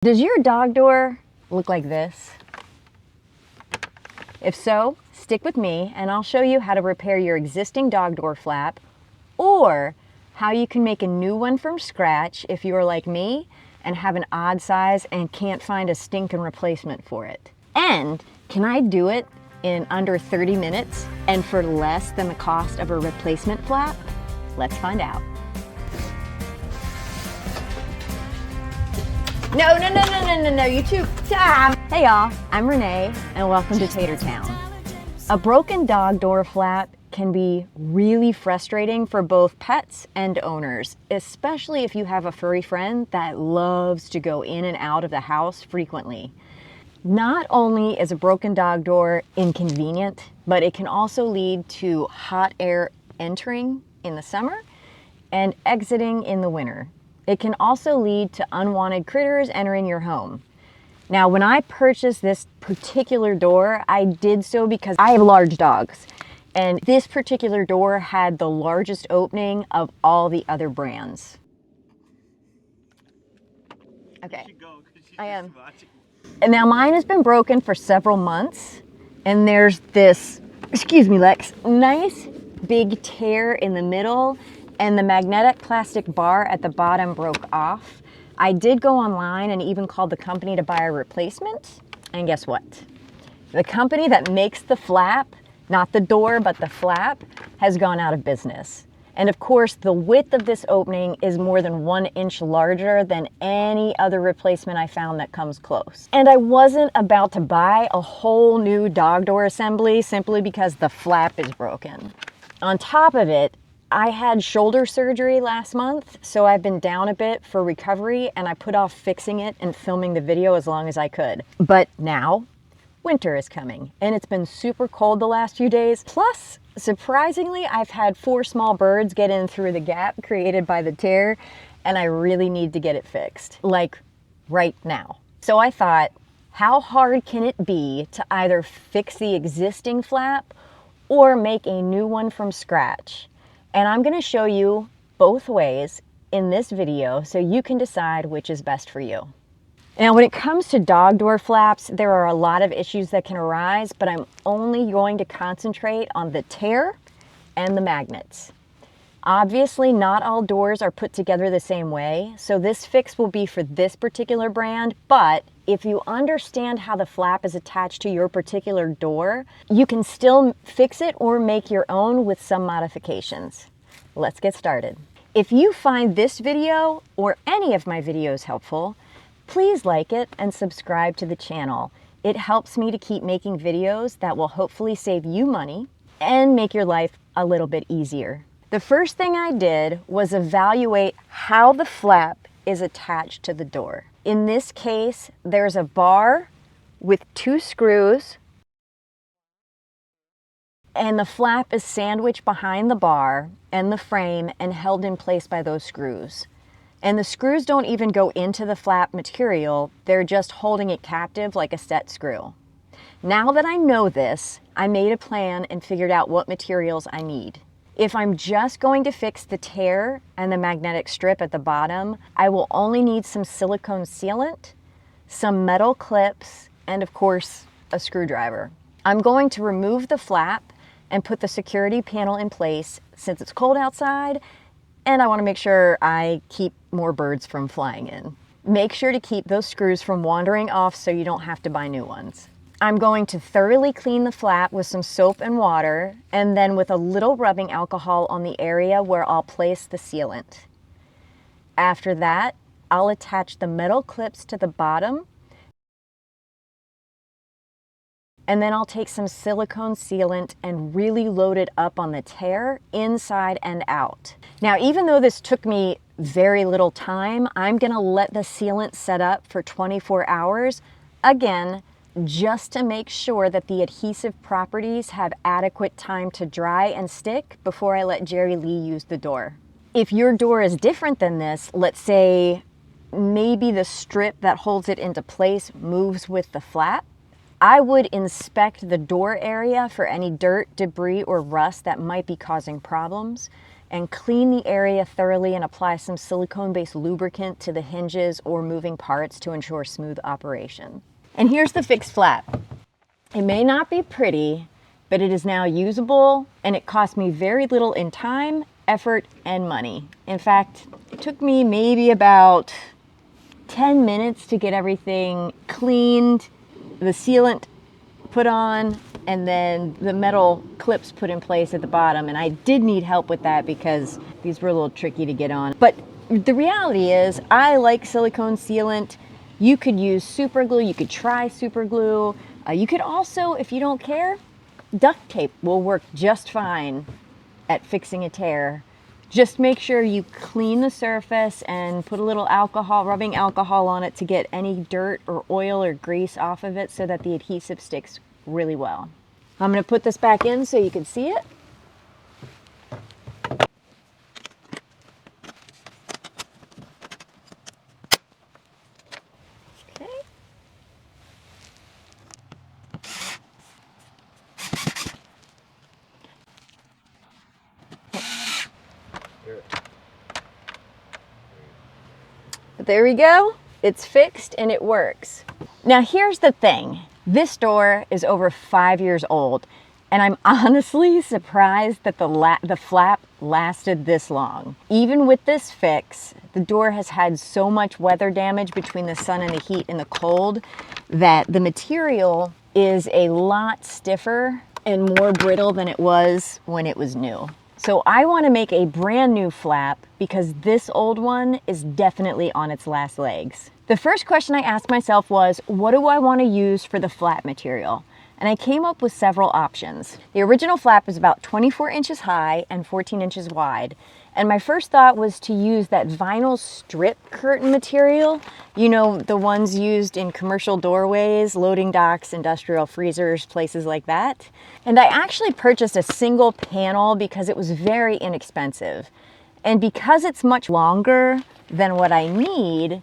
Does your dog door look like this? If so, stick with me and I'll show you how to repair your existing dog door flap, or how you can make a new one from scratch if you're like me and have an odd size and can't find a stinking replacement for it. And can I do it in under 30 minutes and for less than the cost of a replacement flap? Let's find out. No, you two, stop! Hey y'all, I'm Renee and welcome to Tater Town. A broken dog door flap can be really frustrating for both pets and owners, especially if you have a furry friend that loves to go in and out of the house frequently. Not only is a broken dog door inconvenient, but it can also lead to hot air entering in the summer and exiting in the winter. It can also lead to unwanted critters entering your home. Now, when I purchased this particular door, I did so because I have large dogs. And this particular door had the largest opening of all the other brands. Okay, I am. And now mine has been broken for several months. And there's this, excuse me Lex, nice big tear in the middle, and the magnetic plastic bar at the bottom broke off. I did go online and even called the company to buy a replacement. And guess what? The company that makes the flap, not the door, but the flap, has gone out of business. And of course, the width of this opening is more than 1 inch larger than any other replacement I found that comes close. And I wasn't about to buy a whole new dog door assembly simply because the flap is broken. On top of it, I had shoulder surgery last month, so I've been down a bit for recovery, and I put off fixing it and filming the video as long as I could. But now, winter is coming, and it's been super cold the last few days. Plus, surprisingly, I've had 4 small birds get in through the gap created by the tear, and I really need to get it fixed, like right now. So I thought, how hard can it be to either fix the existing flap or make a new one from scratch? And I'm going to show you both ways in this video so you can decide which is best for you. Now, when it comes to dog door flaps, there are a lot of issues that can arise, but I'm only going to concentrate on the tear and the magnets. Obviously, not all doors are put together the same way, so this fix will be for this particular brand, but if you understand how the flap is attached to your particular door, you can still fix it or make your own with some modifications. Let's get started. If you find this video or any of my videos helpful, please like it and subscribe to the channel. It helps me to keep making videos that will hopefully save you money and make your life a little bit easier. The first thing I did was evaluate how the flap is attached to the door. In this case, there's a bar with 2 screws, and the flap is sandwiched behind the bar and the frame and held in place by those screws. And the screws don't even go into the flap material, they're just holding it captive like a set screw. Now that I know this, I made a plan and figured out what materials I need. If I'm just going to fix the tear and the magnetic strip at the bottom, I will only need some silicone sealant, some metal clips, and of course, a screwdriver. I'm going to remove the flap and put the security panel in place since it's cold outside, and I want to make sure I keep more birds from flying in. Make sure to keep those screws from wandering off so you don't have to buy new ones. I'm going to thoroughly clean the flap with some soap and water, and then with a little rubbing alcohol on the area where I'll place the sealant. After that, I'll attach the metal clips to the bottom, and then I'll take some silicone sealant and really load it up on the tear, inside and out. Now, even though this took me very little time, I'm gonna let the sealant set up for 24 hours, again, just to make sure that the adhesive properties have adequate time to dry and stick before I let Jerry Lee use the door. If your door is different than this, let's say maybe the strip that holds it into place moves with the flap, I would inspect the door area for any dirt, debris, or rust that might be causing problems. and clean the area thoroughly and apply some silicone-based lubricant to the hinges or moving parts to ensure smooth operation. And here's the fixed flap. It may not be pretty, but it is now usable, and it cost me very little in time, effort, and money. In fact, it took me maybe about 10 minutes to get everything cleaned, the sealant put on, and then the metal clips put in place at the bottom. And I did need help with that because these were a little tricky to get on. But the reality is, I like silicone sealant. You could use super glue, you could try super glue. You could also, if you don't care, duct tape will work just fine at fixing a tear. Just make sure you clean the surface and put a little alcohol, rubbing alcohol on it to get any dirt or oil or grease off of it so that the adhesive sticks really well. I'm going to put this back in so you can see it. There we go. It's fixed and it works. Now here's the thing. This door is over 5 years old, and I'm honestly surprised that the flap lasted this long. Even with this fix, the door has had so much weather damage between the sun and the heat and the cold that the material is a lot stiffer and more brittle than it was when it was new. So I want to make a brand new flap because this old one is definitely on its last legs. The first question I asked myself was, what do I want to use for the flap material? And I came up with several options. The original flap is about 24 inches high and 14 inches wide. And my first thought was to use that vinyl strip curtain material. You know, the ones used in commercial doorways, loading docks, industrial freezers, places like that. And I actually purchased a single panel because it was very inexpensive. And because it's much longer than what I need,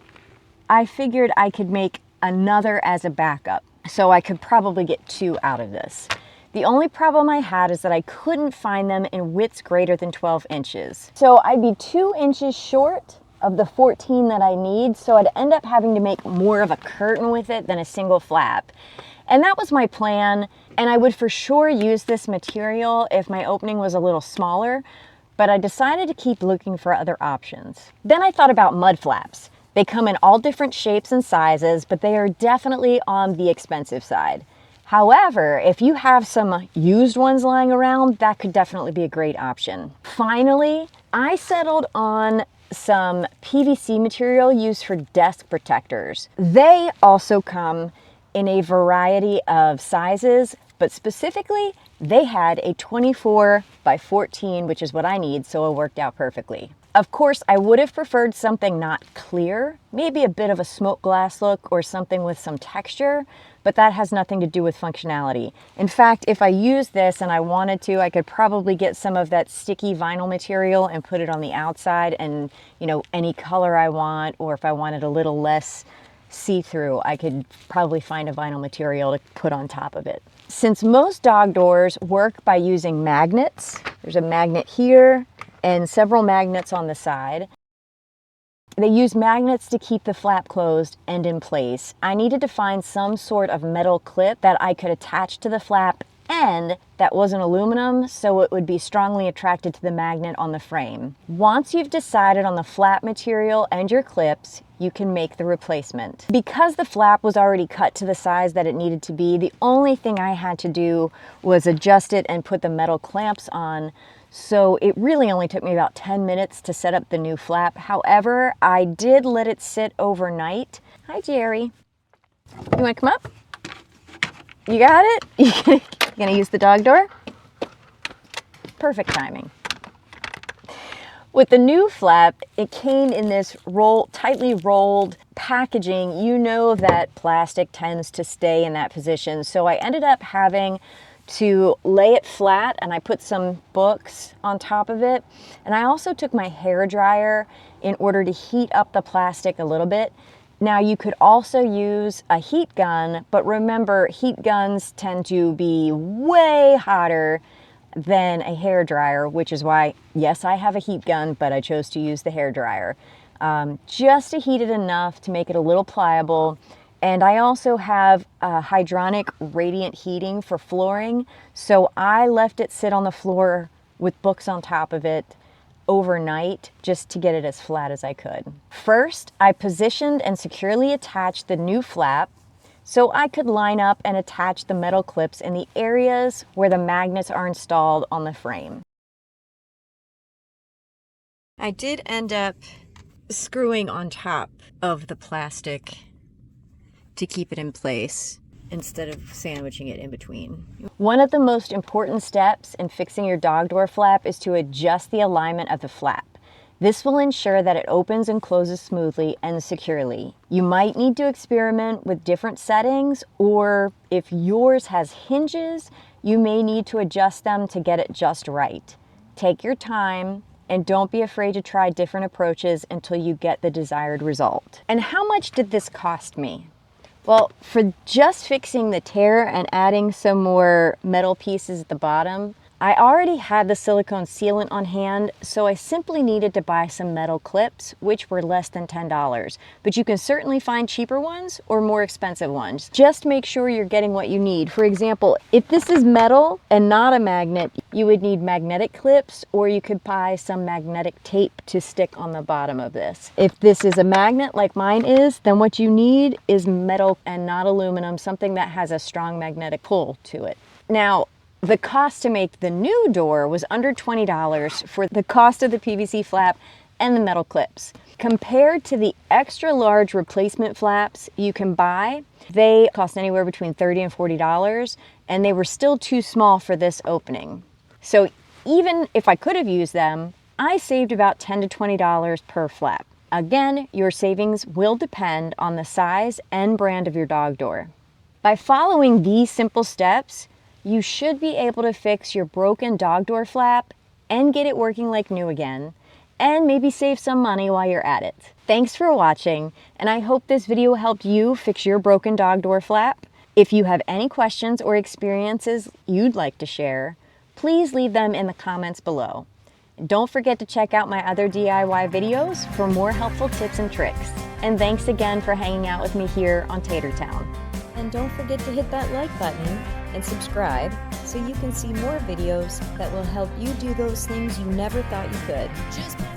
I figured I could make another as a backup. So I could probably get 2 out of this. The only problem I had is that I couldn't find them in widths greater than 12 inches. So I'd be 2 inches short of the 14 that I need, so I'd end up having to make more of a curtain with it than a single flap. And that was my plan, and I would for sure use this material if my opening was a little smaller, but I decided to keep looking for other options. Then I thought about mud flaps. They come in all different shapes and sizes, but they are definitely on the expensive side. However, if you have some used ones lying around, that could definitely be a great option. Finally, I settled on some PVC material used for desk protectors. They also come in a variety of sizes, but specifically, they had a 24 by 14, which is what I need, so it worked out perfectly. Of course, I would have preferred something not clear, maybe a bit of a smoke glass look or something with some texture, but that has nothing to do with functionality. In fact, if I used this and I wanted to, I could probably get some of that sticky vinyl material and put it on the outside and, you know, any color I want, or if I wanted a little less see-through, I could probably find a vinyl material to put on top of it. Since most dog doors work by using magnets, there's a magnet here and several magnets on the side. They use magnets to keep the flap closed and in place. I needed to find some sort of metal clip that I could attach to the flap and that wasn't aluminum, so it would be strongly attracted to the magnet on the frame. Once you've decided on the flap material and your clips, you can make the replacement. Because the flap was already cut to the size that it needed to be, the only thing I had to do was adjust it and put the metal clamps on. So it really only took me about 10 minutes to set up the new flap. However, I did let it sit overnight. Hi, Jerry. You want to come up? You got it? You gonna use the dog door? Perfect timing. With the new flap, it came in this tightly rolled packaging. You know that plastic tends to stay in that position. So I ended up having to lay it flat, and I put some books on top of it. And I also took my hair dryer in order to heat up the plastic a little bit. Now you could also use a heat gun, but remember, heat guns tend to be way hotter than a hair dryer, which is why, yes, I have a heat gun, but I chose to use the hair dryer. Just to heat it enough to make it a little pliable. And I also have hydronic radiant heating for flooring, so I left it sit on the floor with books on top of it overnight just to get it as flat as I could. First, I positioned and securely attached the new flap so I could line up and attach the metal clips in the areas where the magnets are installed on the frame. I did end up screwing on top of the plastic to keep it in place instead of sandwiching it in between. One of the most important steps in fixing your dog door flap is to adjust the alignment of the flap. This will ensure that it opens and closes smoothly and securely. You might need to experiment with different settings, or if yours has hinges, you may need to adjust them to get it just right. Take your time and don't be afraid to try different approaches until you get the desired result. And how much did this cost me? Well, for just fixing the tear and adding some more metal pieces at the bottom, I already had the silicone sealant on hand, so I simply needed to buy some metal clips, which were less than $10. But you can certainly find cheaper ones or more expensive ones. Just make sure you're getting what you need. For example, if this is metal and not a magnet, you would need magnetic clips, or you could buy some magnetic tape to stick on the bottom of this. If this is a magnet like mine is, then what you need is metal and not aluminum, something that has a strong magnetic pull to it. Now, the cost to make the new door was under $20 for the cost of the PVC flap and the metal clips. Compared to the extra large replacement flaps you can buy, they cost anywhere between $30 and $40, and they were still too small for this opening. So even if I could have used them, I saved about $10 to $20 per flap. Again, your savings will depend on the size and brand of your dog door. By following these simple steps, you should be able to fix your broken dog door flap and get it working like new again, and maybe save some money while you're at it. Thanks for watching, and I hope this video helped you fix your broken dog door flap. If you have any questions or experiences you'd like to share, please leave them in the comments below. Don't forget to check out my other DIY videos for more helpful tips and tricks. And thanks again for hanging out with me here on Tater Town. And don't forget to hit that like button and subscribe so you can see more videos that will help you do those things you never thought you could.